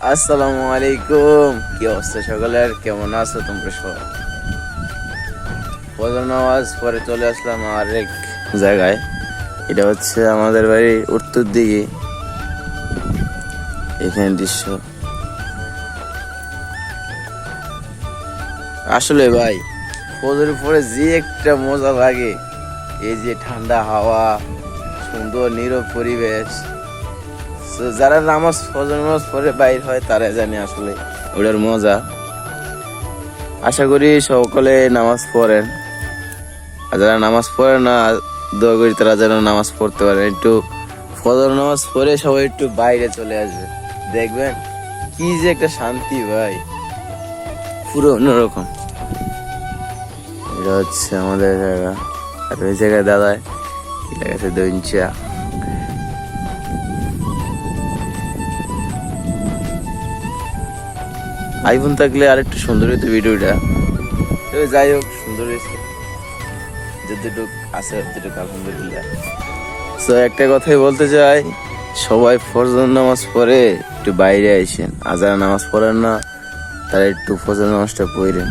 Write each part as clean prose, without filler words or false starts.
আসসালামু আলাইকুম। কি অবস্থা সকলের? কেমন আছো তোমরা সবাই? ফজর নামাজ পরে চলে আসলাম আরেক জায়গায়। এটা হচ্ছে আমাদের বাড়ির উত্তর দিকে। এখানে দৃশ্য আসলে ভাই, ফজরের পরে যে একটা মজা লাগে, এই যে ঠান্ডা হাওয়া, সুন্দর নীরব পরিবেশ। তো যারা ফজর নামাজ পরে বাইর হয় তারা জানে আসলে ওটার মজা। আশা করি সকলে নামাজ পড়েন, আর যারা নামাজ পড়ে না, দোয়া করি তারা যেন নামাজ পড়তে পারে। একটু ফজর নামাজ পড়ে সবাই একটু বাইরে চলে আসবে, দেখবেন কি যে একটা শান্তি ভাই, পুরো অন্যরকম। এটা হচ্ছে আমাদের জায়গা, আর ওই জায়গায় দাদায় এটা গেছে দইঞ্চা। আইফোন থাকলে আরেকটু সুন্দর হইতো ভিডিওটা। তবে যাই হোক, সুন্দর হয়েছে যতটুক আছে ততটুক আলহামদুলিল্লাহ। তো একটা কথাই বলতে চাই, সবাই ফজর নামাজ পড়ে একটু বাইরে আইসেন, আর যারা নামাজ পড়েন না তারা একটু ফজর নামাজটা পড়েন।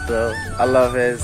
তো আল্লাহ হাফেজ।